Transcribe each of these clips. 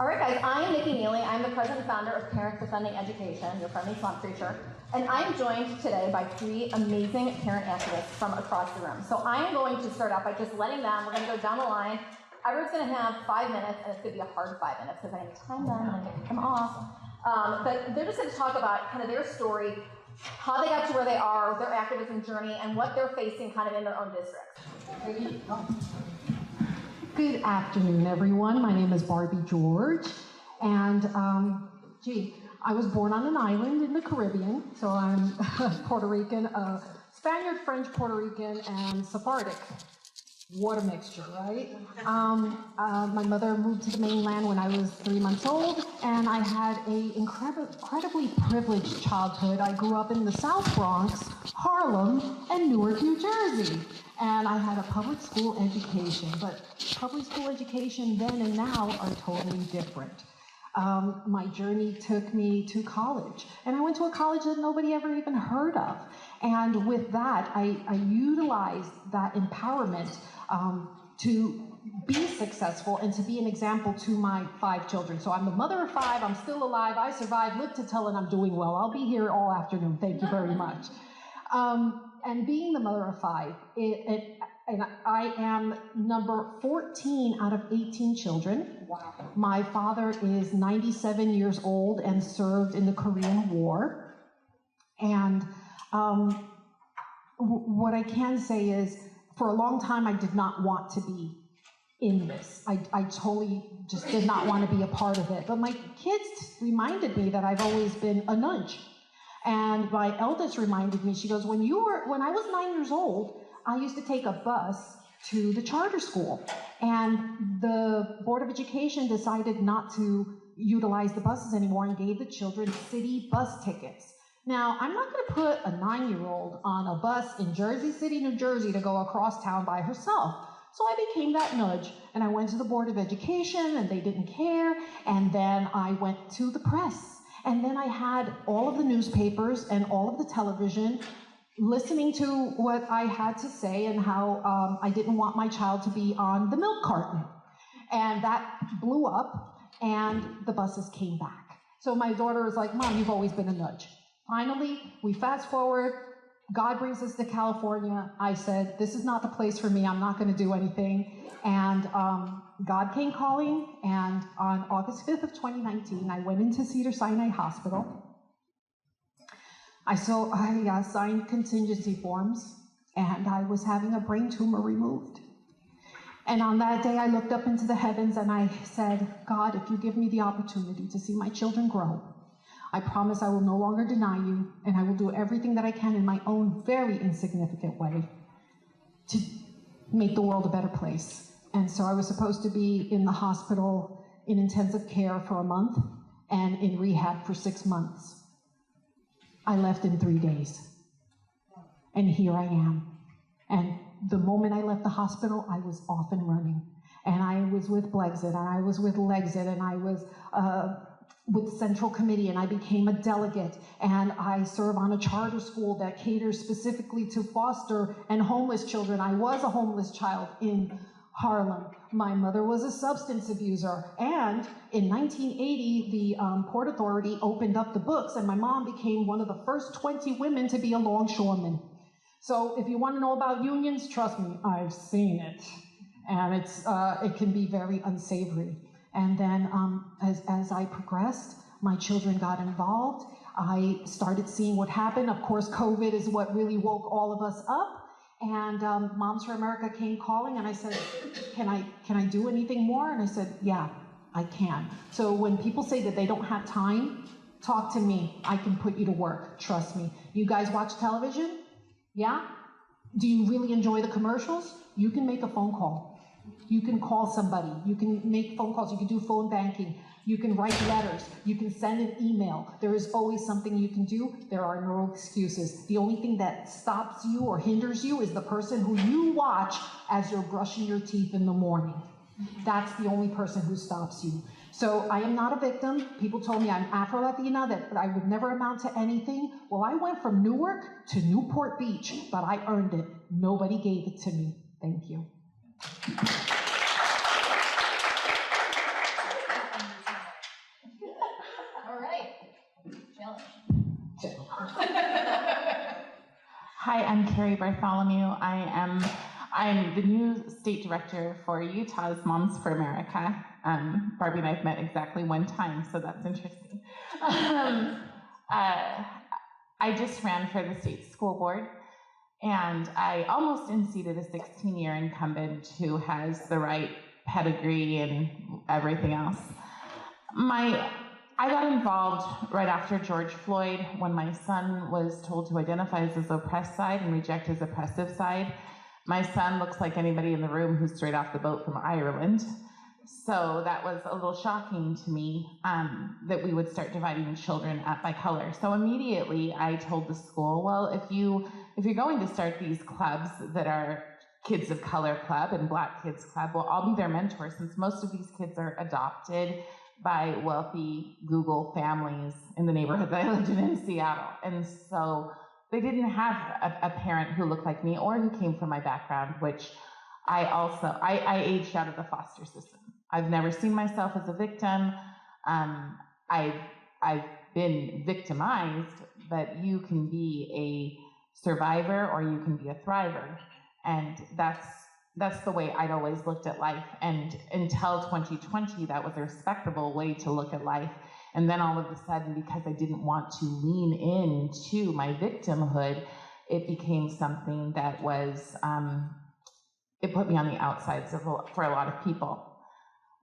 All right, guys, I'm Nicole Neily. I'm the president and founder of Parents Defending Education, your friendly swamp creature. And I'm joined today by three amazing parent activists from across the room. So I'm going to start out by just letting them, we're going to go down the line. Everyone's going to have 5 minutes, and it's going to be a hard 5 minutes because I'm going to time them and I'm going to kick them off. But they're just going to talk about kind of their story, how they got to where they are, their activism journey, and what they're facing kind of in their own districts. Good afternoon, everyone. My name is Barbie George, and I was born on an island in the Caribbean, so I'm Puerto Rican, Spaniard, French, Puerto Rican, and Sephardic. What a mixture, right? My mother moved to the mainland when I was 3 months old, and I had an incredibly privileged childhood. I grew up in the South Bronx, Harlem, and Newark, New Jersey. And I had a public school education, but public school education then and now are totally different. My journey took me to college, and I went to a college that nobody ever even heard of. And with that, I utilized that empowerment to be successful and to be an example to my 5 children. So I'm the mother of 5, I'm still alive, I survived, lived to tell, and I'm doing well. I'll be here all afternoon, thank you very much. And being the mother of 5, and I am number 14 out of 18 children. Wow. My father is 97 years old and served in the Korean War. And what I can say is, for a long time, I did not want to be in this. I totally just did not want to be a part of it. But my kids reminded me that I've always been a nudge. And my eldest reminded me, she goes, when I was 9 years old, I used to take a bus to the charter school. And the Board of Education decided not to utilize the buses anymore and gave the children city bus tickets. Now, I'm not going to put a 9-year-old on a bus in Jersey City, New Jersey to go across town by herself. So I became that nudge, and I went to the Board of Education, and they didn't care. And then I went to the press. And then I had all of the newspapers and all of the television listening to what I had to say and how I didn't want my child to be on the milk carton. And that blew up, and the buses came back. So my daughter was like, Mom, you've always been a nudge. Finally, we fast forward, God brings us to California. I said, this is not the place for me, I'm not gonna do anything. And God came calling, and on August 5th of 2019, I went into Cedars-Sinai Hospital. I signed contingency forms, and I was having a brain tumor removed. And on that day, I looked up into the heavens and I said, God, if you give me the opportunity to see my children grow, I promise I will no longer deny you, and I will do everything that I can in my own very insignificant way to make the world a better place. And so I was supposed to be in the hospital in intensive care for a month and in rehab for 6 months. I left in 3 days. And here I am. And the moment I left the hospital, I was off and running. And I was with Blexit, and I was with Legsit, and I was with Central Committee, and I became a delegate, and I serve on a charter school that caters specifically to foster and homeless children. I was a homeless child in Harlem. My mother was a substance abuser, and in 1980, the Port Authority opened up the books, and my mom became one of the first 20 women to be a longshoreman. So if you want to know about unions, trust me, I've seen it, and it can be very unsavory. And then as I progressed, my children got involved. I started seeing what happened. Of course, COVID is what really woke all of us up. And Moms for America came calling, and I said, can I do anything more? And I said, yeah, I can. So when people say that they don't have time, talk to me. I can put you to work, trust me. You guys watch television? Yeah? Do you really enjoy the commercials? You can make a phone call. You can call somebody, you can make phone calls, you can do phone banking, you can write letters, you can send an email. There is always something you can do. There are no excuses. The only thing that stops you or hinders you is the person who you watch as you're brushing your teeth in the morning. That's the only person who stops you. So I am not a victim. People told me I'm Afro-Latina, that I would never amount to anything. Well, I went from Newark to Newport Beach, but I earned it. Nobody gave it to me. Thank you. Hi, I'm Carrie Bartholomew. I'm the new state director for Utah's Moms for America. Barbie and I have met exactly one time, so that's interesting. I just ran for the state school board, and I almost unseated a 16-year incumbent who has the right pedigree and everything else. I got involved right after George Floyd when my son was told to identify as his oppressed side and reject his oppressive side. My son looks like anybody in the room who's straight off the boat from Ireland. So that was a little shocking to me that we would start dividing children up by color. So immediately I told the school, well, if you're going to start these clubs that are Kids of Color Club and Black Kids Club, well, I'll be their mentor since most of these kids are adopted by wealthy Google families in the neighborhood that I lived in Seattle. And so they didn't have a parent who looked like me or who came from my background, which I aged out of the foster system. I've never seen myself as a victim. I've been victimized, but you can be a survivor or you can be a thriver. And that's the way I'd always looked at life. And until 2020, that was a respectable way to look at life. And then all of a sudden, because I didn't want to lean into my victimhood, it became something that was, it put me on the outsides for a lot of people.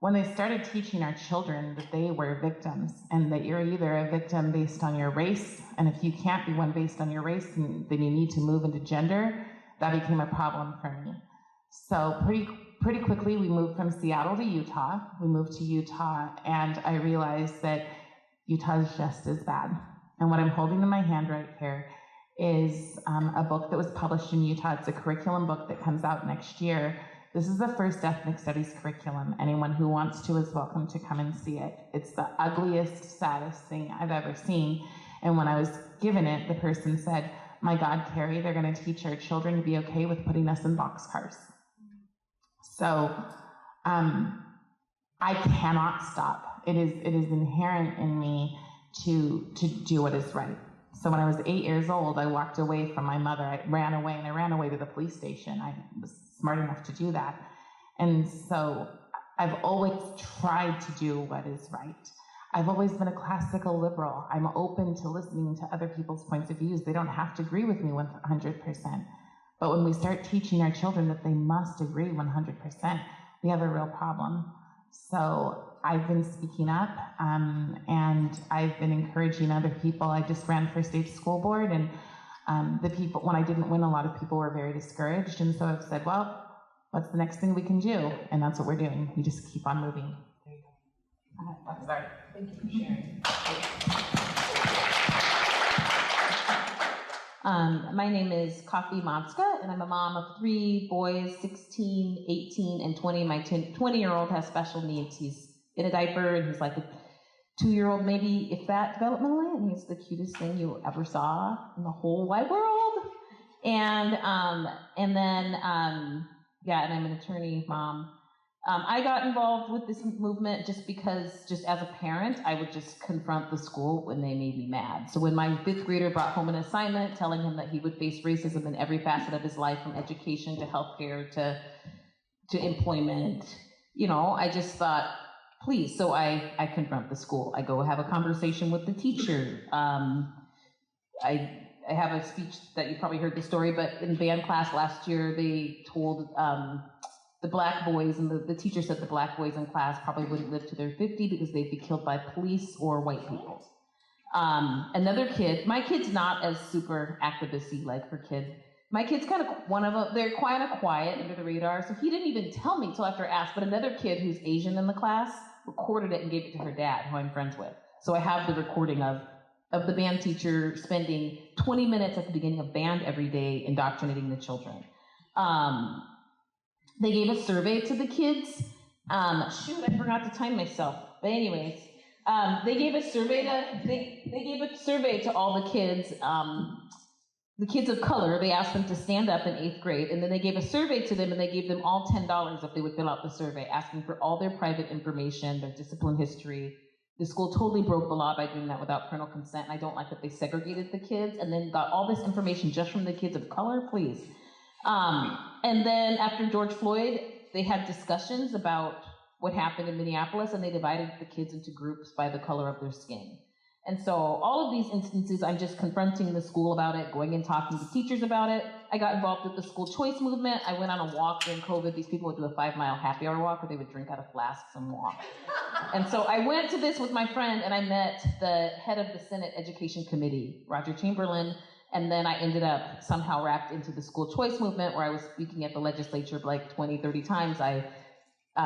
When they started teaching our children that they were victims and that you're either a victim based on your race, and if you can't be one based on your race, then you need to move into gender, that became a problem for me. So pretty quickly, we moved from Seattle to Utah. We moved to Utah, and I realized that Utah is just as bad. And what I'm holding in my hand right here is a book that was published in Utah. It's a curriculum book that comes out next year. This is the first ethnic studies curriculum. Anyone who wants to is welcome to come and see it. It's the ugliest, saddest thing I've ever seen. And when I was given it, the person said, "My God, Carrie, they're going to teach our children to be okay with putting us in boxcars." So I cannot stop. It is inherent in me to do what is right. So when I was 8 years old, I walked away from my mother. I ran away to the police station. I was smart enough to do that. And so I've always tried to do what is right. I've always been a classical liberal. I'm open to listening to other people's points of views. They don't have to agree with me 100%. But when we start teaching our children that they must agree 100%, we have a real problem. So I've been speaking up, and I've been encouraging other people. I just ran for state school board, and the people, when I didn't win, a lot of people were very discouraged. And so I've said, well, what's the next thing we can do? And that's what we're doing. We just keep on moving. There you go. Sorry. Thank you for sharing. My name is Coffee Motska, and I'm a mom of 3 boys, 16, 18, and 20. My 20-year-old has special needs. He's in a diaper, and he's like a 2-year-old, maybe, if that, developmentally, and he's the cutest thing you ever saw in the whole wide world. And then I'm an attorney mom. I got involved with this movement just because, just as a parent, I would just confront the school when they made me mad. So when my 5th grader brought home an assignment telling him that he would face racism in every facet of his life, from education to healthcare to employment, I just thought, please. So I confront the school. I go have a conversation with the teacher. I have a speech that you probably heard the story, but in band class last year, they told the black boys, and the teacher said the black boys in class probably wouldn't live to their 50 because they'd be killed by police or white people. Another kid, my kid's not as super activist-y like her kid. My kid's kind of they're kind of quiet under the radar, so he didn't even tell me till after I asked, but another kid who's Asian in the class recorded it and gave it to her dad, who I'm friends with. So I have the recording of the band teacher spending 20 minutes at the beginning of band every day indoctrinating the children. They gave a survey to the kids. I forgot to time myself. But anyways, they gave a survey to all the kids of color. They asked them to stand up in 8th grade, and then they gave a survey to them, and they gave them all $10 if they would fill out the survey, asking for all their private information, their discipline history, the school totally broke the law by doing that without parental consent. And I don't like that they segregated the kids and then got all this information just from the kids of color, please. And then after George Floyd, they had discussions about what happened in Minneapolis, and they divided the kids into groups by the color of their skin. And so all of these instances, I'm just confronting the school about it, going and talking to teachers about it. I got involved with the school choice movement. I went on a walk during COVID. These people would do a 5-mile happy hour walk where they would drink out of flasks and walk. And so I went to this with my friend, and I met the head of the Senate Education Committee, Roger Chamberlain, and then I ended up somehow wrapped into the school choice movement where I was speaking at the legislature like 20, 30 times. I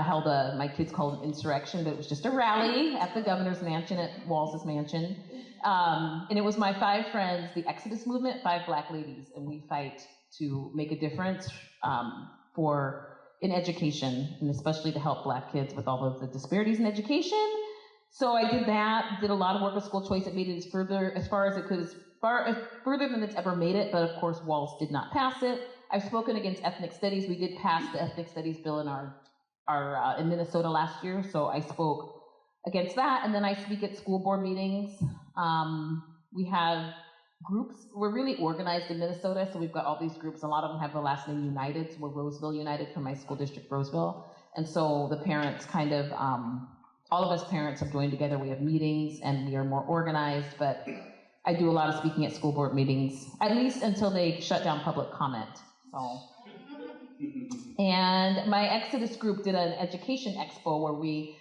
held my kids called an insurrection, but it was just a rally at the governor's mansion, at Walz's mansion. And it was my 5 friends, the Exodus movement, 5 Black ladies, and we fight to make a difference in education, and especially to help Black kids with all of the disparities in education. So I did that, did a lot of work with school choice. It made it as far as it could, further than it's ever made it, but of course Walz did not pass it. I've spoken against ethnic studies. We did pass the ethnic studies bill in Minnesota last year, so I spoke against that. And then I speak at school board meetings. We have groups. We're really organized in Minnesota, so we've got all these groups. A lot of them have the last name United, so we're Roseville United from my school district, Roseville. And so the parents kind of, all of us parents have joined together. We have meetings and we are more organized, but I do a lot of speaking at school board meetings, at least until they shut down public comment. So. And my Exodus group did an education expo where we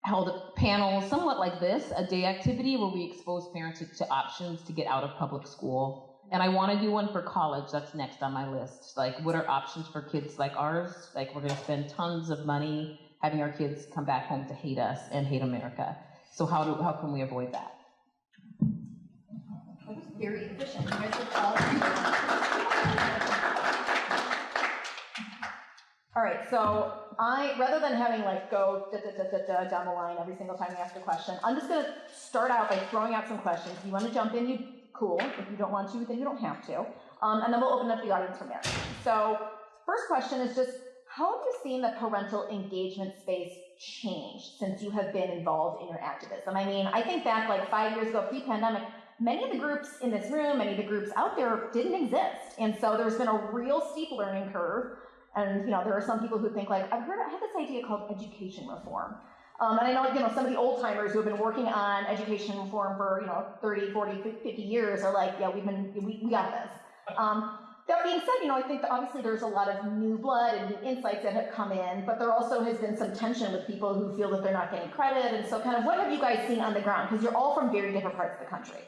held a panel somewhat like this, a day activity where we exposed parents to options to get out of public school. And I want to do one for college. That's next on my list. Like, what are options for kids like ours? Like, we're going to spend tons of money having our kids come back home to hate us and hate America. So how can we avoid that? That was very efficient. You guys did all. All right, so rather than having like go down the line every single time you ask a question, I'm just gonna start out by throwing out some questions. If you want to jump in, cool. If you don't want to, then you don't have to. And then we'll open up the audience from there. So first question is just, how have you seen the parental engagement space change since you have been involved in your activism? I mean, I think back like 5 years ago, pre-pandemic, many of the groups in this room, many of the groups out there didn't exist. And so there's been a real steep learning curve. And there are some people who think like, I had this idea called education reform. And I know, some of the old timers who have been working on education reform for, 30, 40, 50 years are like, yeah, we got this. That being said, I think that obviously there's a lot of new blood and new insights that have come in, but there also has been some tension with people who feel that they're not getting credit. And so kind of what have you guys seen on the ground? Because you're all from very different parts of the country.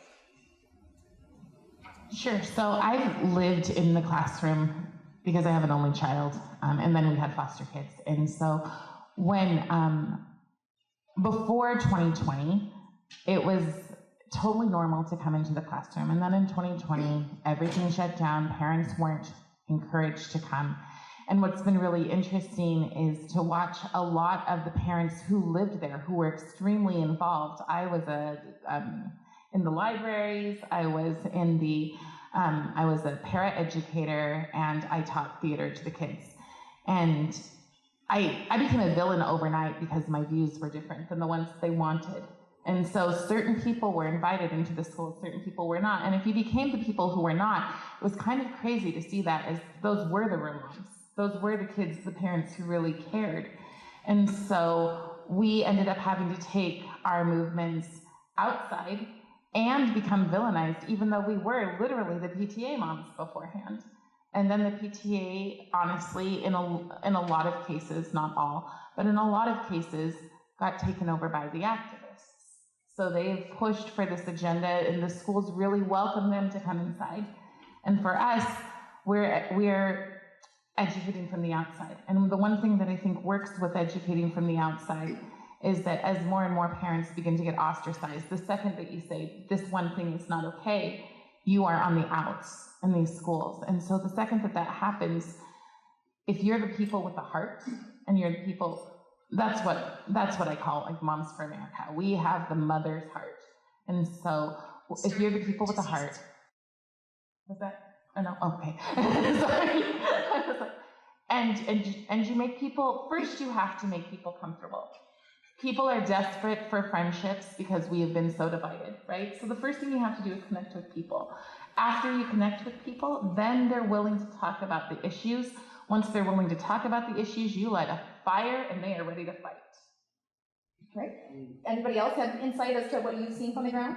Sure. So I've lived in the classroom because I have an only child, and then we had foster kids. And so when, before 2020, it was totally normal to come into the classroom. And then in 2020, everything shut down. Parents weren't encouraged to come. And what's been really interesting is to watch a lot of the parents who lived there, who were extremely involved. I was in the libraries, I was a para-educator, and I taught theater to the kids. And I became a villain overnight because my views were different than the ones they wanted. And so certain people were invited into the school, certain people were not. And if you became the people who were not, it was kind of crazy to see that, as those were the real ones. Those were the kids, the parents who really cared. And so we ended up having to take our movements outside and become villainized, even though we were literally the PTA moms beforehand. And then the PTA, honestly, in a lot of cases, not all, but in a lot of cases, got taken over by the activists. So they've pushed for this agenda, and the schools really welcome them to come inside. And for us, we're educating from the outside. And the one thing that I think works with educating from the outside is that as more and more parents begin to get ostracized, the second that you say, this one thing is not okay, you are on the outs in these schools. And so the second that happens, if you're the people with the heart, and you're the people, that's what I call like Moms for America. We have the mother's heart. And so if you're the people with the heart, was that? Oh no, okay. Sorry. And you make people, first you have to make people comfortable. People are desperate for friendships because we have been so divided, right? So the first thing you have to do is connect with people. After you connect with people, then they're willing to talk about the issues. Once they're willing to talk about the issues, you light a fire and they are ready to fight. Right? Anybody else have insight as to what you've seen from the ground?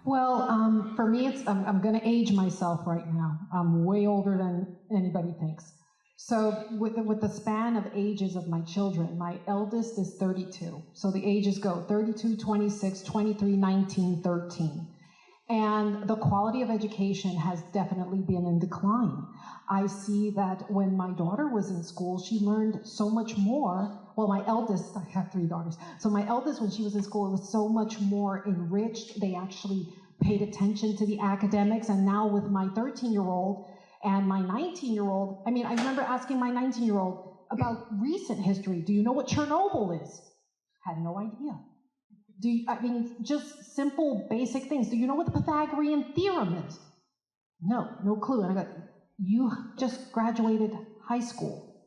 Well, for me, I'm going to age myself right now. I'm way older than anybody thinks. So with the span of ages of my children, my eldest is 32. So the ages go 32, 26, 23, 19, 13. And the quality of education has definitely been in decline. I see that when my daughter was in school, she learned so much more. Well, my eldest, I have 3 daughters. So my eldest, when she was in school, it was so much more enriched. They actually paid attention to the academics. And now with my 13-year-old and my 19-year-old, I mean, I remember asking my 19-year-old about recent history. Do you know what Chernobyl is? Had no idea. Just simple, basic things. Do you know what the Pythagorean theorem is? No clue. And I go, you just graduated high school.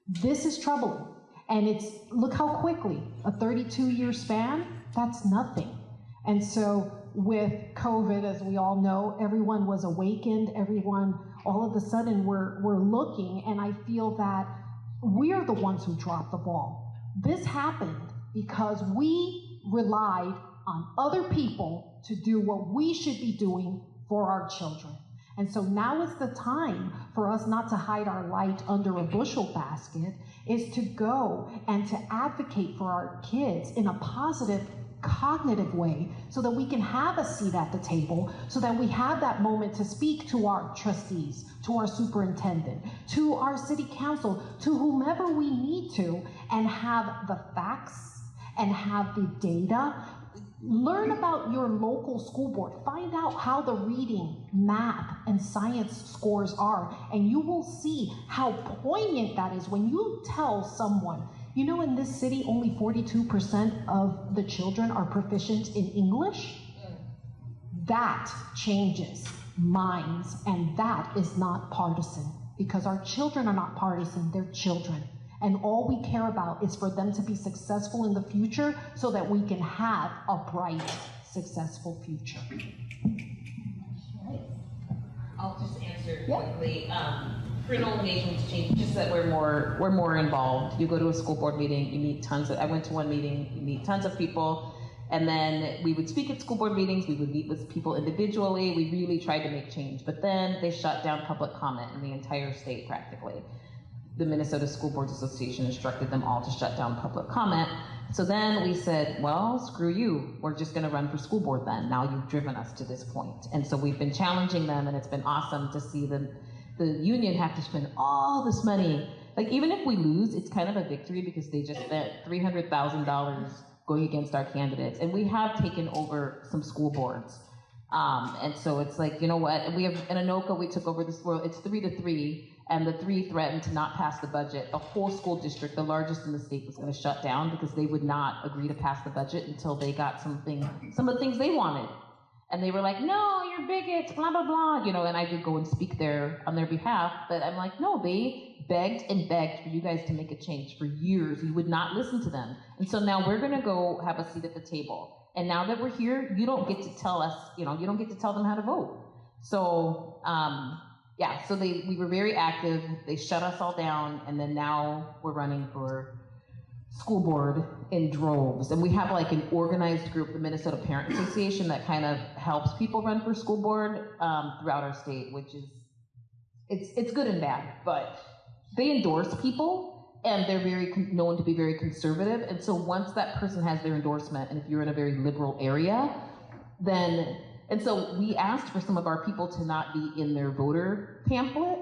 This is troubling. And look how quickly, a 32-year span, that's nothing. And so with COVID, as we all know, everyone was awakened, all of a sudden we're looking, and I feel that we're the ones who dropped the ball. This happened because we relied on other people to do what we should be doing for our children. And so now is the time for us not to hide our light under a bushel basket, is to go and to advocate for our kids in a positive, cognitive way so that we can have a seat at the table, so that we have that moment to speak to our trustees, to our superintendent, to our city council, to whomever we need to, and have the facts and have the data. Learn about your local school board. Find out how the reading, math, and science scores are, and you will see how poignant that is when you tell someone, you know, in this city, only 42% of the children are proficient in English. That changes minds, and that is not partisan, because our children are not partisan, they're children. And all we care about is for them to be successful in the future so that we can have a bright, successful future. I'll just answer quickly. Parental engagement's changed, just that we're more involved. You go to a school board meeting, you meet I went to one meeting, you meet tons of people, and then we would speak at school board meetings, we would meet with people individually, we really tried to make change, but then they shut down public comment in the entire state practically. The Minnesota School Boards Association instructed them all to shut down public comment. So then we said, well, screw you. We're just going to run for school board then. Now you've driven us to this point. And so we've been challenging them, and it's been awesome to see the union have to spend all this money. Like, even if we lose, it's kind of a victory because they just spent $300,000 going against our candidates. And we have taken over some school boards. And so it's like, you know what? And we have, in Anoka, we took over this world. It's 3-3. And the 3 threatened to not pass the budget. The whole school district, the largest in the state, was going to shut down because they would not agree to pass the budget until they got some of the things they wanted. And they were like, no, you're bigots, blah, blah, blah. You know, and I did go and speak there on their behalf. But I'm like, no, they begged and begged for you guys to make a change for years. You would not listen to them. And so now we're going to go have a seat at the table. And now that we're here, you don't get to tell us, you don't get to tell them how to vote. So, yeah, so we were very active. They shut us all down, and then now we're running for school board in droves. And we have like an organized group, the Minnesota Parent Association, that kind of helps people run for school board throughout our state, which is, it's good and bad, but they endorse people, and they're known to be very conservative. And so once that person has their endorsement, and if you're in a very liberal area, then... And so we asked for some of our people to not be in their voter pamphlet,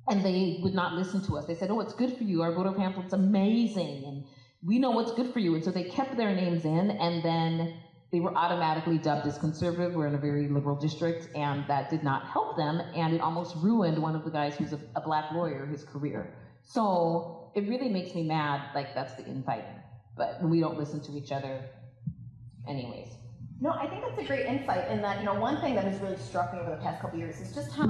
and they would not listen to us. They said, oh, it's good for you. Our voter pamphlet's amazing, and we know what's good for you. And so they kept their names in, and then they were automatically dubbed as conservative. We're in a very liberal district, and that did not help them, and it almost ruined one of the guys who's a black lawyer, his career. So it really makes me mad, like that's the infighting. But we don't listen to each other anyways. No, I think that's a great insight in that, one thing that has really struck me over the past couple of years is just how,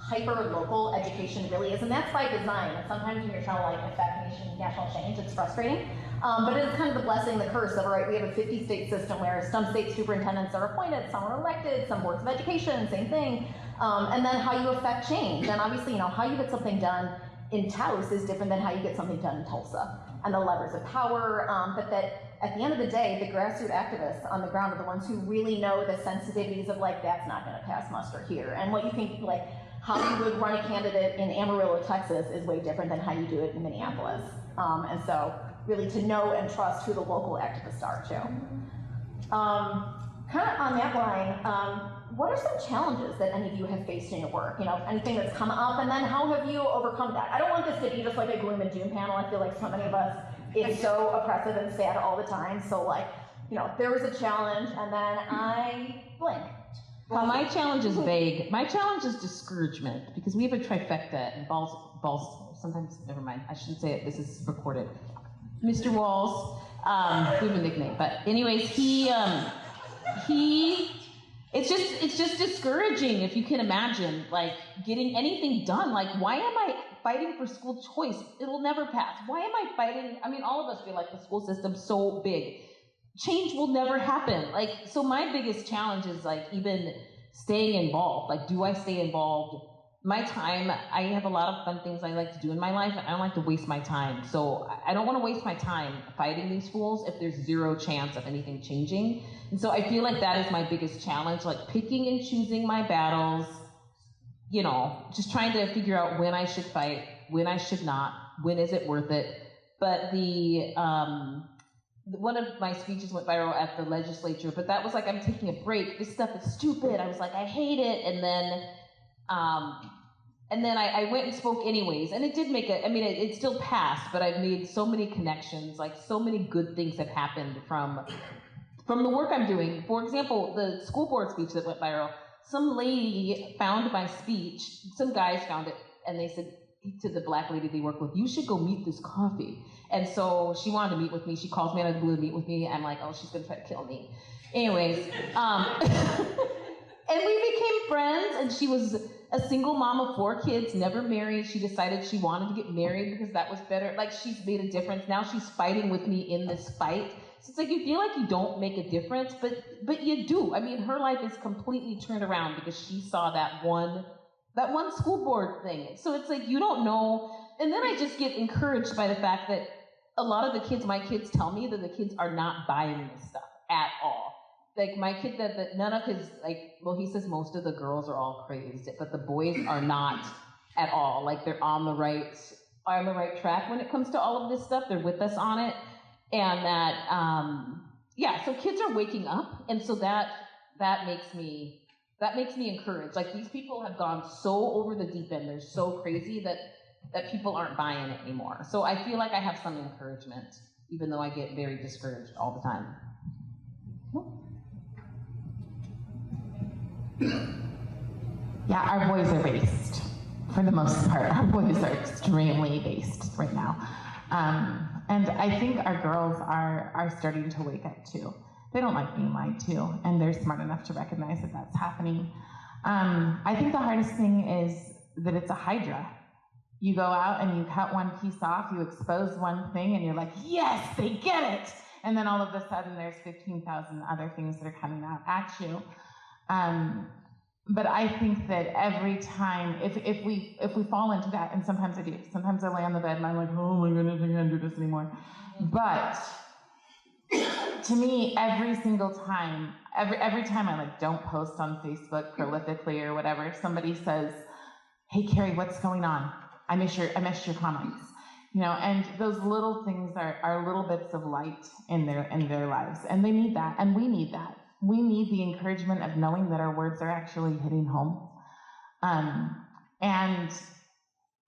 hyper-local education really is, and that's by design. And sometimes when you're trying to like affect national change, it's frustrating. But it's kind of the blessing, the curse of, all right, we have a 50-state system where some state superintendents are appointed, some are elected, some boards of education, same thing. And then how you affect change. And obviously, you know, how you get something done in Taos is different than how you get something done in Tulsa. And the levers of power, but that at the end of the day, the grassroots activists on the ground are the ones who really know the sensitivities of like, that's not gonna pass muster here. And what you think, like, how you would run a candidate in Amarillo, Texas is way different than how you do it in Minneapolis. And so really to know and trust who the local activists are too. Kind of on that line, what are some challenges that any of you have faced in your work? You know, anything that's come up, and then how have you overcome that? I don't want this to be just like a gloom and doom panel. I feel like so many of us, it's so oppressive and sad all the time. So like, you know, there was a challenge, and then I blank. Well, my challenge is vague. My challenge is discouragement, because we have a trifecta in Balls. Sometimes, never mind. I shouldn't say it. This is recorded. Mr. Walls, we have a nickname, but anyways, it's just discouraging, if you can imagine, like, getting anything done. Like, why am I fighting for school choice? It'll never pass. Why am I fighting? I mean, all of us feel like the school system's so big. Change will never happen. Like, so my biggest challenge is, like, even staying involved. Like, do I stay involved? My time, I have a lot of fun things I like to do in my life, and I don't like to waste my time. So I don't want to waste my time fighting these fools if there's zero chance of anything changing. And so I feel like that is my biggest challenge, like picking and choosing my battles, you know, just trying to figure out when I should fight, when I should not, when is it worth it. But one of my speeches went viral at the legislature, but that was like, I'm taking a break. This stuff is stupid. I was like, I hate it. And then I went and spoke anyways, and it did make it still passed, but I've made so many connections, like so many good things have happened from the work I'm doing. For example, the school board speech that went viral, some lady found my speech, some guys found it, and they said to the black lady they work with, you should go meet this coffee. And so she wanted to meet with me. She calls me out of the blue to meet with me. I'm like, oh, she's gonna try to kill me. Anyways, and we became friends, and she was a single mom of 4 kids, never married. She decided she wanted to get married because that was better. Like, she's made a difference. Now she's fighting with me in this fight. So it's like, you feel like you don't make a difference, but you do. I mean, her life is completely turned around because she saw that one school board thing. So it's like, you don't know. And then I just get encouraged by the fact that a lot of the kids, my kids tell me that the kids are not buying this stuff at all. Like, my kid, that none of his, like, well, he says most of the girls are all crazed, but the boys are not at all. Like, they're on the right track when it comes to all of this stuff. They're with us on it. And that, so kids are waking up. And so that makes me encouraged. Like, these people have gone so over the deep end. They're so crazy that people aren't buying it anymore. So I feel like I have some encouragement, even though I get very discouraged all the time. Yeah, our boys are based. For the most part, our boys are extremely based right now. And I think our girls are starting to wake up too. They don't like being lied to, and they're smart enough to recognize that that's happening. I think the hardest thing is that it's a hydra. You go out and you cut one piece off, you expose one thing, and you're like, yes, they get it! And then all of a sudden there's 15,000 other things that are coming out at you. But I think that every time, if we fall into that, and sometimes I do, sometimes I lay on the bed and I'm like, oh my goodness, I can't do this anymore. But to me, every single time, every time I like don't post on Facebook prolifically or whatever, somebody says, hey Carrie, what's going on? I miss your comments. You know, and those little things are little bits of light in their lives, and they need that, and we need that. We need the encouragement of knowing that our words are actually hitting home. And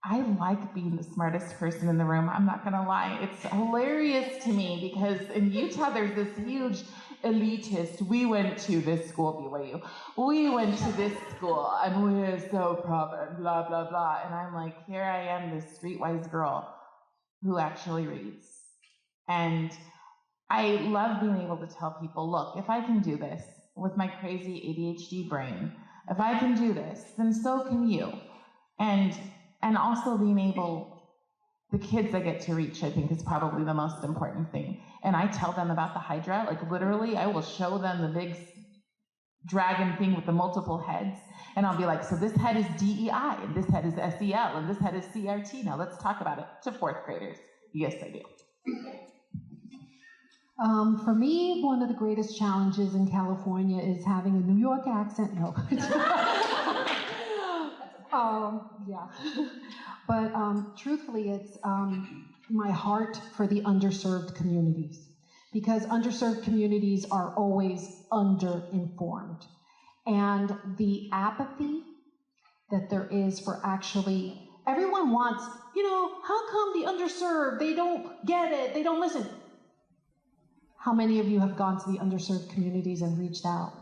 I like being the smartest person in the room. I'm not gonna lie. It's hilarious to me because in Utah, there's this huge elitist, we went to this school, BYU. We went to this school and we're so proper, blah, blah, blah. And I'm like, here I am, this streetwise girl who actually reads. And I love being able to tell people, look, if I can do this with my crazy ADHD brain, if I can do this, then so can you. And also being able, the kids I get to reach, I think, is probably the most important thing. And I tell them about the Hydra, like literally, I will show them the big dragon thing with the multiple heads, and I'll be like, so this head is DEI, and this head is SEL, and this head is CRT. Now let's talk about it, to fourth graders. Yes, I do. For me, one of the greatest challenges in California is having a New York accent. No. Yeah. But truthfully, it's my heart for the underserved communities, because underserved communities are always underinformed. And the apathy that there is for actually, everyone wants, how come the underserved, they don't get it, they don't listen. How many of you have gone to the underserved communities and reached out?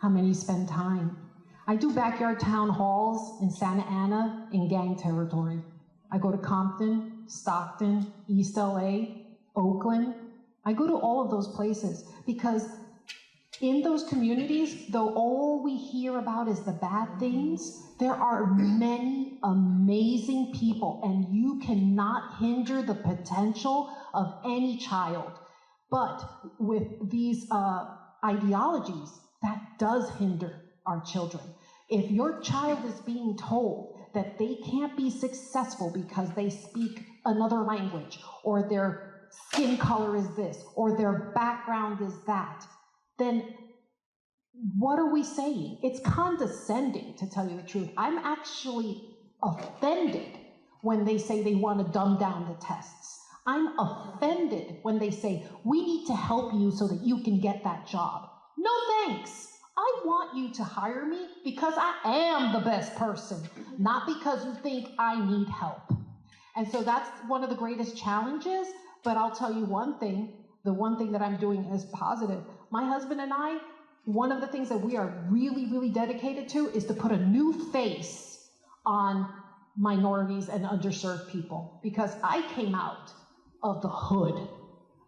How many spend time? I do backyard town halls in Santa Ana in gang territory. I go to Compton, Stockton, East LA, Oakland. I go to all of those places because in those communities, though all we hear about is the bad things, there are many amazing people, and you cannot hinder the potential of any child. But with these ideologies, that does hinder our children. If your child is being told that they can't be successful because they speak another language, or their skin color is this, or their background is that, then what are we saying? It's condescending, to tell you the truth. I'm actually offended when they say they want to dumb down the tests. I'm offended when they say, we need to help you so that you can get that job. No thanks. I want you to hire me because I am the best person, not because you think I need help. And so that's one of the greatest challenges, but I'll tell you one thing, the one thing that I'm doing is positive. My husband and I, one of the things that we are really, really dedicated to is to put a new face on minorities and underserved people, because I came out of the hood.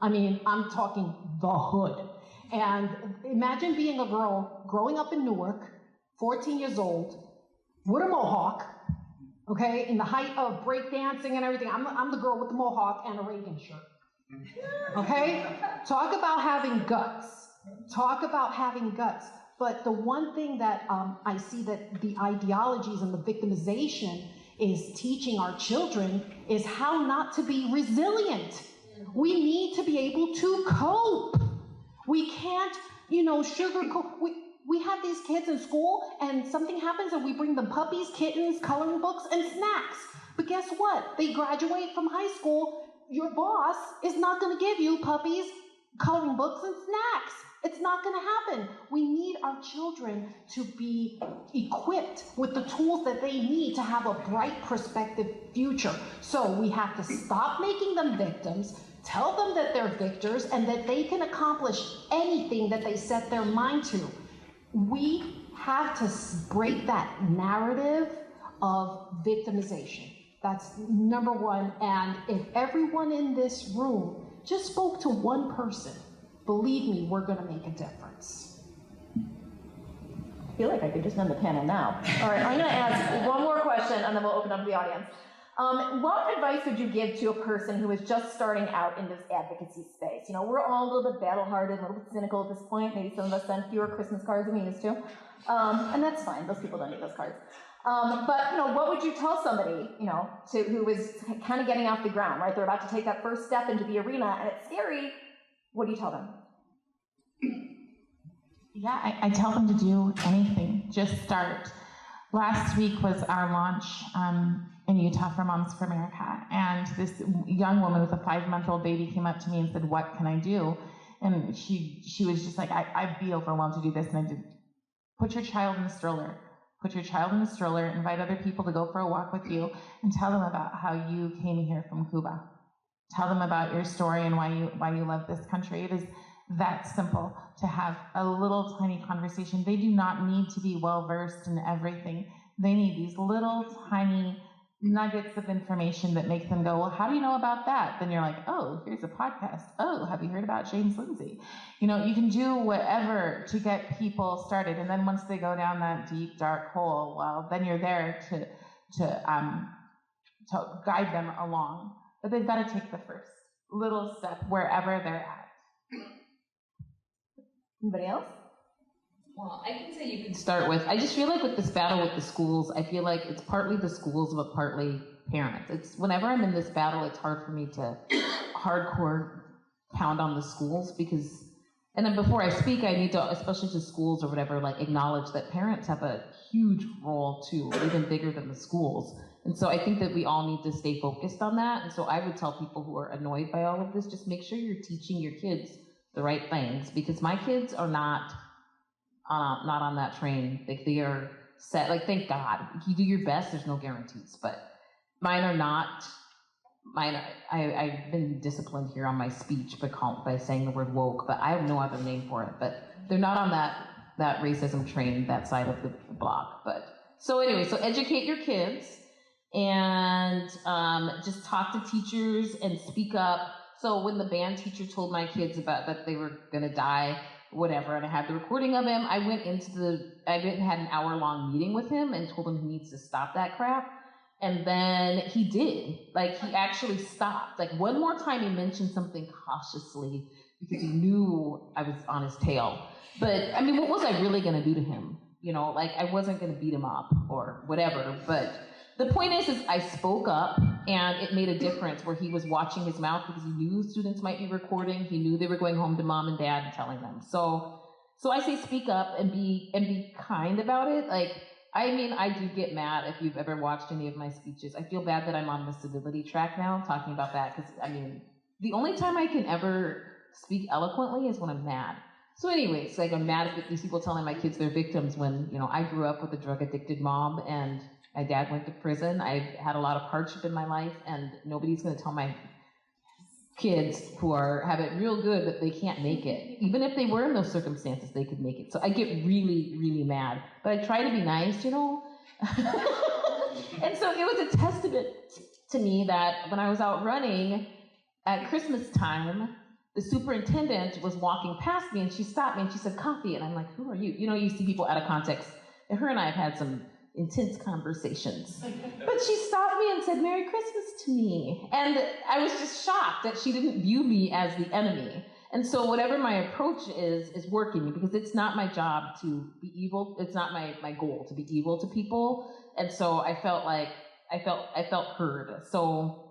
I mean, I'm talking the hood. And imagine being a girl growing up in Newark, 14 years old, with a mohawk, okay, in the height of breakdancing and everything. I'm the girl with the mohawk and a Reagan shirt. Okay? Talk about having guts. Talk about having guts. But the one thing that I see that the ideologies and the victimization is teaching our children is how not to be resilient. We need to be able to cope. We can't, sugarcoat. We have these kids in school and something happens and we bring them puppies, kittens, coloring books, and snacks. But guess what? They graduate from high school. Your boss is not going to give you puppies, coloring books, and snacks. It's not going to happen. We need our children to be equipped with the tools that they need to have a bright, prospective future. So we have to stop making them victims, tell them that they're victors, and that they can accomplish anything that they set their mind to. We have to break that narrative of victimization. That's number one. And if everyone in this room just spoke to one person, believe me, we're going to make a difference. I feel like I could just end the panel now. All right, I'm going to ask one more question, and then we'll open up to the audience. What advice would you give to a person who is just starting out in this advocacy space? We're all a little bit battle-hearted, a little bit cynical at this point. Maybe some of us send fewer Christmas cards than we used to. And that's fine. Those people don't need those cards. But, what would you tell somebody, who is kind of getting off the ground, right? They're about to take that first step into the arena, and it's scary. What do you tell them? Yeah, I tell them to do anything. Just start. Last week was our launch in Utah for Moms for America, and this young woman with a 5-month-old baby came up to me and said, "What can I do?" And she was just like, I'd be overwhelmed to do this. And I did, put your child in the stroller. Put your child in the stroller, invite other people to go for a walk with you, and tell them about how you came here from Cuba. Tell them about your story and why you love this country. It is that simple to have a little tiny conversation. They do not need to be well-versed in everything. They need these little tiny nuggets of information that make them go, well, how do you know about that? Then you're like, oh, here's a podcast. Oh, have you heard about James Lindsay? You can do whatever to get people started. And then once they go down that deep, dark hole, well, then you're there to guide them along. But they've got to take the first little step wherever they're at. Anybody else? Well, I can say you can start with, I just feel like with this battle with the schools, I feel like it's partly the schools, but partly parents. It's whenever I'm in this battle, it's hard for me to hardcore pound on the schools because, and then before I speak, I need to, especially to schools or whatever, like acknowledge that parents have a huge role too, even bigger than the schools. And so I think that we all need to stay focused on that. And so I would tell people who are annoyed by all of this, just make sure you're teaching your kids the right things, because my kids are not on that train. Like they are set, like thank God. You do your best, there's no guarantees, but mine are not. I've been disciplined here on my speech by saying the word woke, but I have no other name for it. But they're not on that racism train, that side of the block. But so anyway, so educate your kids and just talk to teachers and speak up. So when the band teacher told my kids about that they were gonna die, whatever, and I had the recording of him, I went and had an hour-long meeting with him and told him he needs to stop that crap. And then he did. Like, he actually stopped. Like, one more time he mentioned something cautiously because he knew I was on his tail. But, I mean, what was I really going to do to him? You know, like, I wasn't going to beat him up or whatever. But the point is I spoke up, and it made a difference where he was watching his mouth because he knew students might be recording. He knew they were going home to mom and dad and telling them. So I say speak up and be kind about it. Like, I mean, I do get mad if you've ever watched any of my speeches. I feel bad that I'm on the civility track now talking about that because, I mean, the only time I can ever speak eloquently is when I'm mad. So anyways, like I'm mad at these people telling my kids they're victims when, you know, I grew up with a drug-addicted mom and my dad went to prison. I've had a lot of hardship in my life and nobody's going to tell my kids who have it real good that they can't make it. Even if they were in those circumstances, they could make it. So I get really, really mad. But I try to be nice, you know? And so it was a testament to me that when I was out running at Christmas time, the superintendent was walking past me and she stopped me and she said, "Coffee." And I'm like, "Who are you?" You know, you see people out of context. And her and I have had some intense conversations. But she stopped me and said, "Merry Christmas" to me. And I was just shocked that she didn't view me as the enemy. And so whatever my approach is working because it's not my job to be evil. It's not my goal to be evil to people. And so I felt like I felt heard. So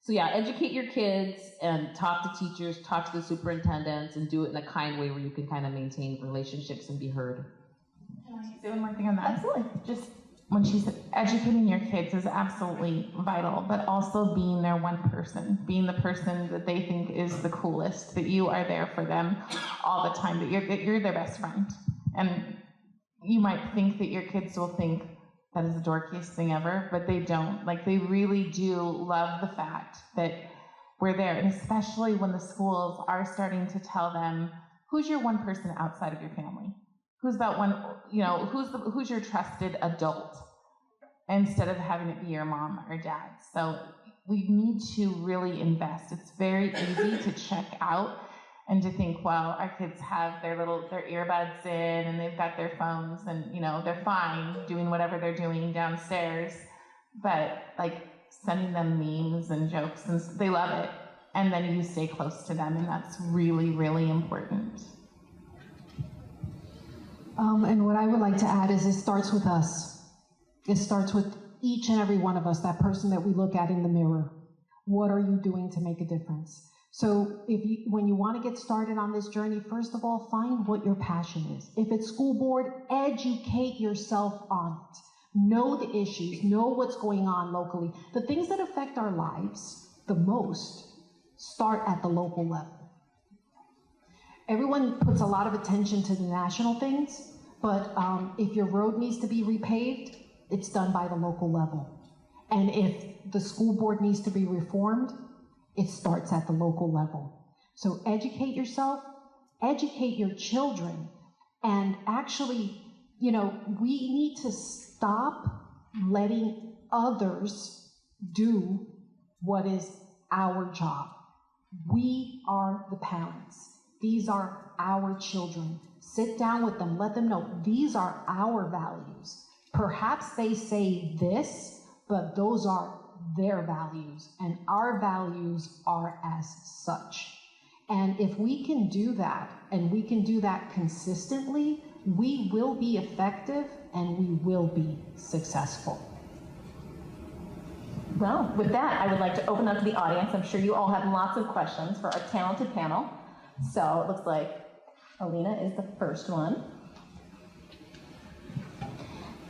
yeah, educate your kids and talk to teachers, talk to the superintendents, and do it in a kind way where you can kind of maintain relationships and be heard. Can I say one more thing on that? Absolutely. Just when she said educating your kids is absolutely vital, but also being their one person, being the person that they think is the coolest, that you are there for them all the time, that you're their best friend. And you might think that your kids will think that is the dorkiest thing ever, but they don't. Like, they really do love the fact that we're there, and especially when the schools are starting to tell them, who's your one person outside of your family? Who's that one, you know, who's your trusted adult, instead of having it be your mom or dad. So we need to really invest. It's very easy to check out and to think, well, our kids have their earbuds in and they've got their phones and, you know, they're fine doing whatever they're doing downstairs. But like sending them memes and jokes, and they love it. And then you stay close to them, and that's really, really important. And what I would like to add is it starts with us. It starts with each and every one of us, that person that we look at in the mirror. What are you doing to make a difference? So when you want to get started on this journey, first of all, find what your passion is. If it's school board, educate yourself on it. Know the issues, know what's going on locally. The things that affect our lives the most start at the local level. Everyone puts a lot of attention to the national things, but if your road needs to be repaved, it's done by the local level. And if the school board needs to be reformed, it starts at the local level. So educate yourself, educate your children, and actually, you know, we need to stop letting others do what is our job. We are the parents. These are our children. Sit down with them, let them know these are our values. Perhaps they say this, but those are their values, and our values are as such. And if we can do that, and we can do that consistently, we will be effective and we will be successful. Well, with that, I would like to open up to the audience. I'm sure you all have lots of questions for our talented panel. So it looks like Alina is the first one.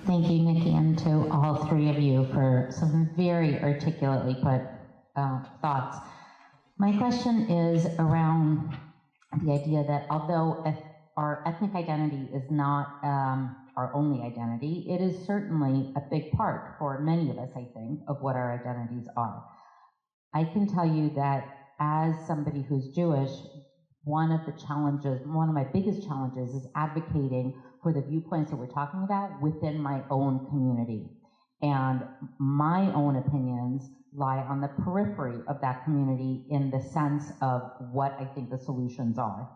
Thank you, Nikki, and to all three of you for some very articulately put thoughts. My question is around the idea that although our ethnic identity is not our only identity, it is certainly a big part for many of us, I think, of what our identities are. I can tell you that as somebody who's Jewish, one of my biggest challenges is advocating for the viewpoints that we're talking about within my own community. And my own opinions lie on the periphery of that community in the sense of what I think the solutions are.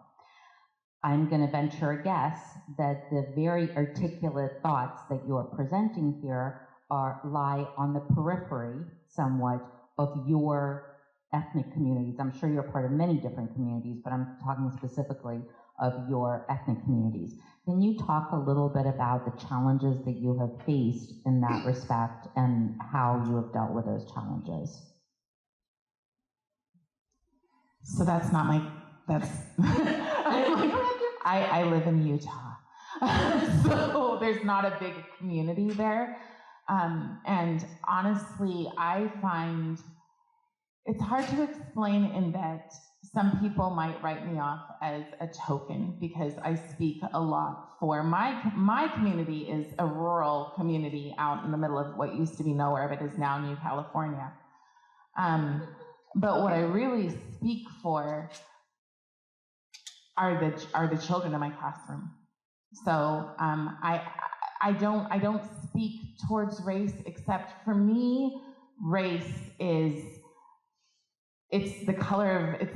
I'm going to venture a guess that the very articulate thoughts that you're presenting here lie on the periphery somewhat of your ethnic communities. I'm sure you're part of many different communities, but I'm talking specifically of your ethnic communities. Can you talk a little bit about the challenges that you have faced in that respect and how you have dealt with those challenges? So that's not I live in Utah. So there's not a big community there. And honestly, I find it's hard to explain in that some people might write me off as a token because I speak a lot for my community is a rural community out in the middle of what used to be nowhere, but is now New California. But what I really speak for are the children in my classroom. So I don't speak towards race, except for me, race is it's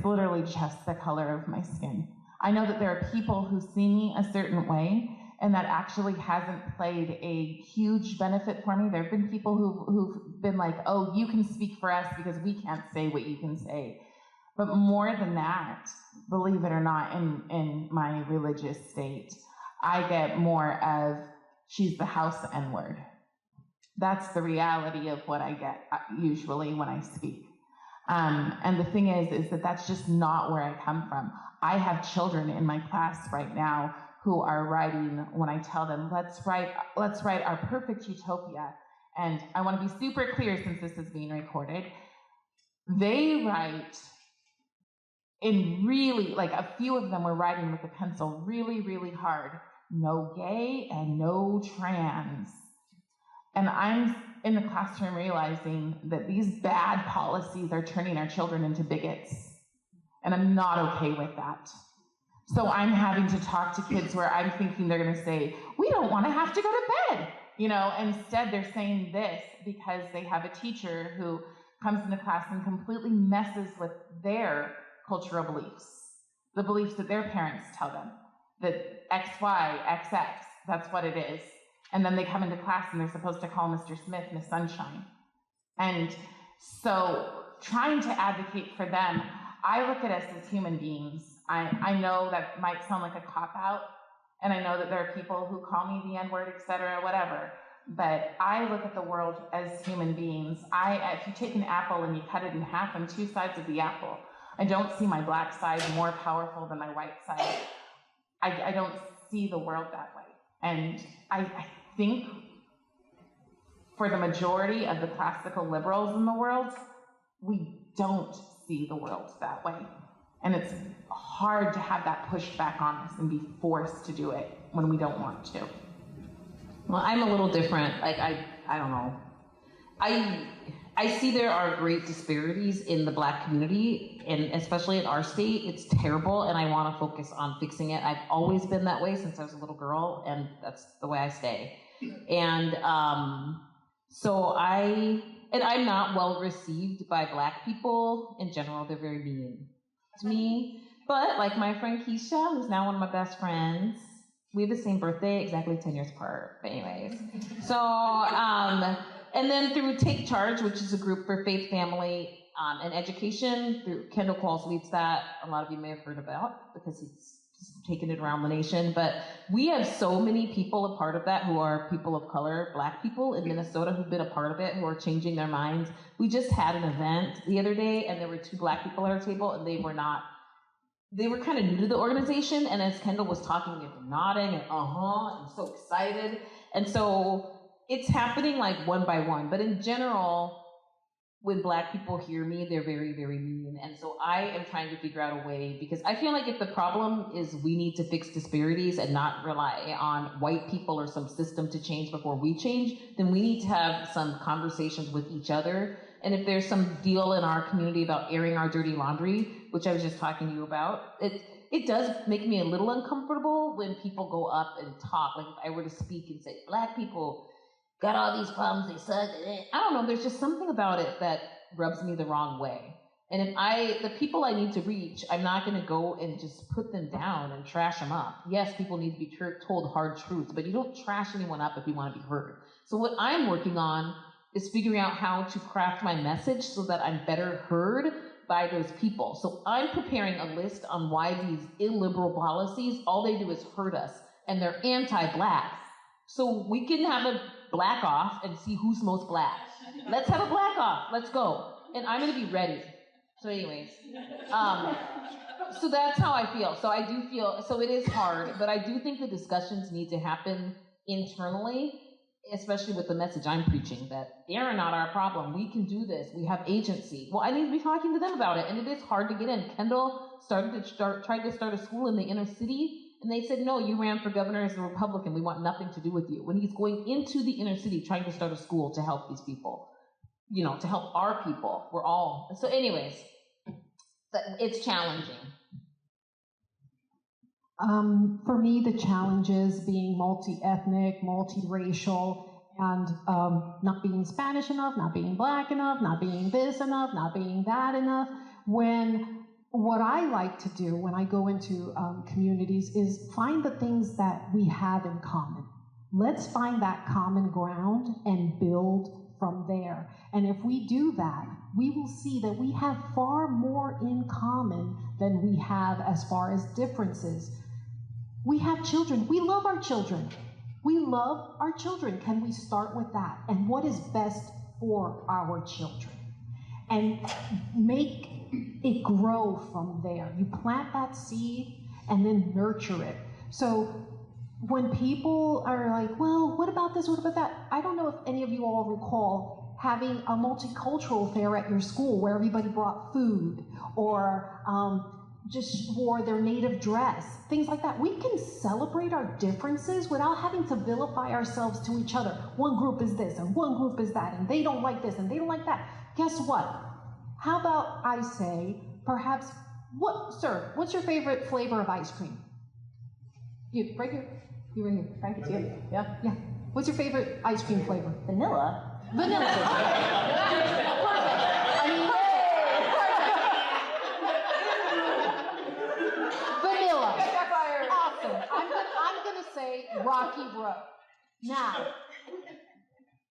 literally just the color of my skin. I know that there are people who see me a certain way, and that actually hasn't played a huge benefit for me. There have been people who've been like, oh, you can speak for us because we can't say what you can say. But more than that, believe it or not, in my religious state, I get more of, she's the house N-word. That's the reality of what I get usually when I speak. And the thing is that that's just not where I come from. I have children in my class right now who are writing, when I tell them, let's write our perfect utopia. And I want to be super clear since this is being recorded. They write in really, like a few of them were writing with a pencil really, really hard. No gay and no trans. And I'm in the classroom realizing that these bad policies are turning our children into bigots. And I'm not okay with that. So I'm having to talk to kids where I'm thinking they're gonna say, we don't wanna have to go to bed. Instead they're saying this because they have a teacher who comes into class and completely messes with their cultural beliefs, the beliefs that their parents tell them, that X, Y, XX, that's what it is. And then they come into class and they're supposed to call Mr. Smith Miss Sunshine. And so trying to advocate for them, I look at us as human beings. I know that might sound like a cop-out, and I know that there are people who call me the N-word, et cetera, whatever, but I look at the world as human beings. If you take an apple and you cut it in half on two sides of the apple, I don't see my black side more powerful than my white side. I don't see the world that way. And I think for the majority of the classical liberals in the world, we don't see the world that way. And it's hard to have that pushed back on us and be forced to do it when we don't want to. Well, I'm a little different. Like, I don't know. I see there are great disparities in the Black community, and especially in our state. It's terrible, and I want to focus on fixing it. I've always been that way since I was a little girl, and that's the way I stay. And I'm not well received by Black people in general. They're very mean to me. But like my friend Keisha, who's now one of my best friends, we have the same birthday, exactly 10 years apart. But anyways, so And then through Take Charge, which is a group for faith, family, and education, through Kendall Qualls leads that. A lot of you may have heard about because he's taken it around the nation. But we have so many people a part of that who are people of color, Black people in Minnesota who've been a part of it, who are changing their minds. We just had an event the other day, and there were 2 Black people at our table, and they were kind of new to the organization. And as Kendall was talking, they were nodding and and so excited. And so it's happening like one by one. But in general, when Black people hear me, they're very, very mean. And so I am trying to figure out a way, because I feel like if the problem is we need to fix disparities and not rely on white people or some system to change before we change, then we need to have some conversations with each other. And if there's some deal in our community about airing our dirty laundry, which I was just talking to you about, it does make me a little uncomfortable when people go up and talk. Like if I were to speak and say, Black people got all these problems, they suck. I don't know, there's just something about it that rubs me the wrong way. And if the people I need to reach, I'm not gonna go and just put them down and trash them up. Yes, people need to be told hard truths, but you don't trash anyone up if you wanna be heard. So what I'm working on is figuring out how to craft my message so that I'm better heard by those people. So I'm preparing a list on why these illiberal policies, all they do is hurt us, and they're anti-Black. So we can have a Black off and see who's most Black. Let's have a Black off. Let's go. And I'm going to be ready. So anyways, so that's how I feel. So I do feel, so it is hard, but I do think the discussions need to happen internally, especially with the message I'm preaching, that they're not our problem. We can do this. We have agency. Well, I need to be talking to them about it. And it is hard to get in. Kendall tried to start a school in the inner city. And they said, no, you ran for governor as a Republican. We want nothing to do with you. When he's going into the inner city trying to start a school to help these people, to help our people. We're all. So anyways, it's challenging. For me, the challenge is being multi-ethnic, multiracial, and not being Spanish enough, not being Black enough, not being this enough, not being that enough. What I like to do when I go into communities is find the things that we have in common. Let's find that common ground and build from there. And if we do that, we will see that we have far more in common than we have as far as differences. We have children. We love our children. We love our children. Can we start with that? And what is best for our children? And make it grow from there. You plant that seed and then nurture it. So when people are like, well, what about this, what about that? I don't know if any of you all recall having a multicultural fair at your school where everybody brought food or just wore their native dress, things like that. We can celebrate our differences without having to vilify ourselves to each other. One group is this and one group is that, and they don't like this and they don't like that. Guess what? How about I say, perhaps, what's your favorite flavor of ice cream? You, right here. You right here. Frank, it's you. Yeah. Yeah. What's your favorite ice cream flavor? Vanilla. Vanilla. Perfect. I mean, vanilla. Awesome. I'm gonna say Rocky Road. Now,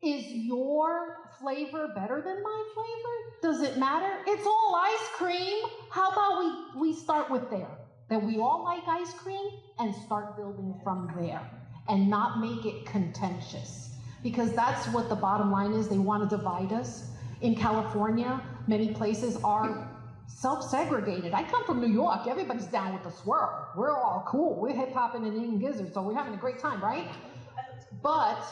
is your flavor better than my flavor? Does it matter? It's all ice cream. How about we start with there? That we all like ice cream and start building from there and not make it contentious. Because that's what the bottom line is. They want to divide us. In California, many places are self-segregated. I come from New York. Everybody's down with the swirl. We're all cool. We're hip-hopping and eating gizzards, so we're having a great time, right? But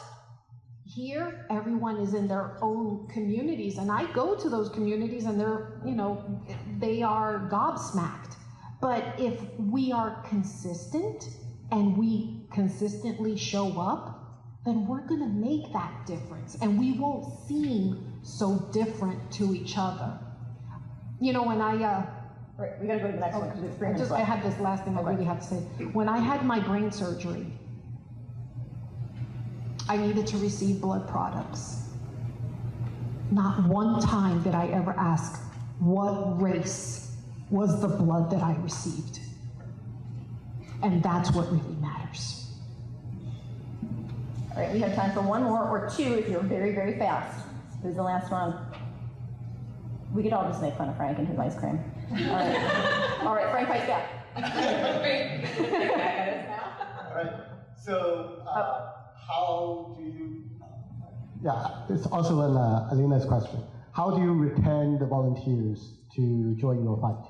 here, everyone is in their own communities, and I go to those communities and they're, they are gobsmacked. But if we are consistent and we consistently show up, then we're gonna make that difference and we won't seem so different to each other. When Right, we gotta go to the next one because it's 3 minutes I left. have this last thing I really have to say. When I had my brain surgery, I needed to receive blood products. Not one time did I ever ask what race was the blood that I received. And that's what really matters. All right, we have time for one more or two if you're very, very fast. Who's the last one? We could all just make fun of Frank and his ice cream. All right. All right, Frank fights back. All right. So, how do you? Yeah, it's also Alina's question. How do you retain the volunteers to join your fight?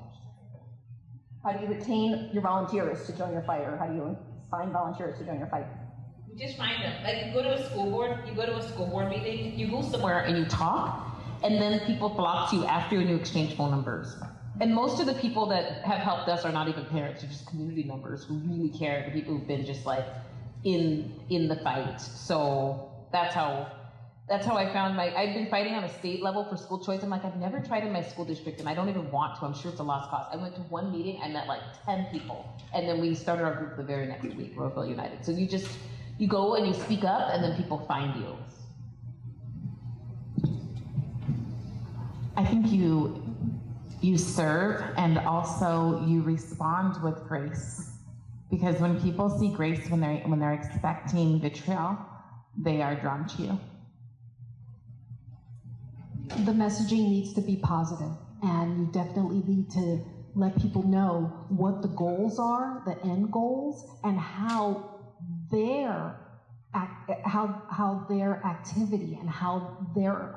How do you retain your volunteers to join your fight, or how do you find volunteers to join your fight? You just find them. Like, you go to a school board meeting, you go somewhere and you talk, and then people flock to you after and you exchange phone numbers. And most of the people that have helped us are not even parents, they're just community members who really care, the people who've been just like in the fight. So that's how I found I've been fighting on a state level for school choice. I'm like, I've never tried in my school district and I don't even want to. I'm sure it's a lost cause. I went to one meeting, I met like 10 people. And then we started our group the very next week, Roseville United. So you go and you speak up and then people find you. I think you serve and also you respond with grace. Because when people see grace, when they're expecting vitriol, they are drawn to you. The messaging needs to be positive, and you definitely need to let people know what the goals are, the end goals, and how their activity and how their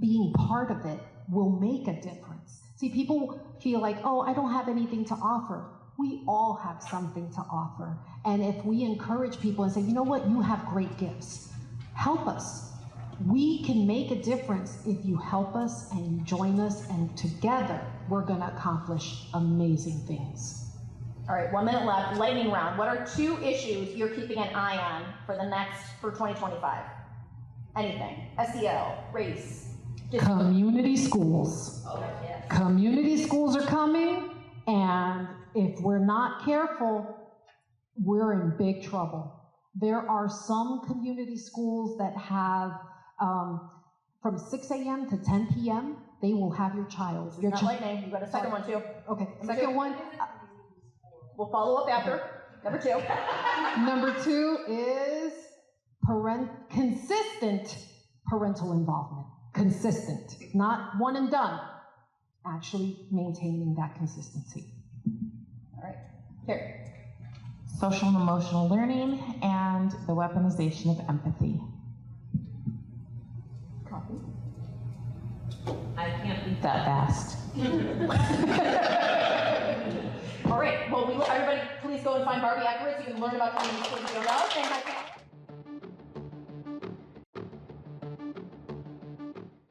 being part of it will make a difference. See, people feel like, oh, I don't have anything to offer. We all have something to offer. And if we encourage people and say, you know what, you have great gifts, help us. We can make a difference if you help us and you join us, and together we're going to accomplish amazing things. All right, 1 minute left. Lightning round. What are 2 issues you're keeping an eye on for 2025? Anything? SEL, race. Community schools. Oh, yes. Community schools are coming, and if we're not careful, we're in big trouble. There are some community schools that have from 6 a.m. to 10 p.m., they will have your child. This is not lightning. You got a second one too. Okay, Number second 2. one. We'll follow up after. Number 2. Number 2 is consistent parental involvement. Consistent, not one and done. Actually maintaining that consistency. All right. Here. Social and emotional learning and the weaponization of empathy. Copy. I can't beat that fast. All right. Well, everybody, please go and find Barbie afterwards. You can learn about community schools if you don't know.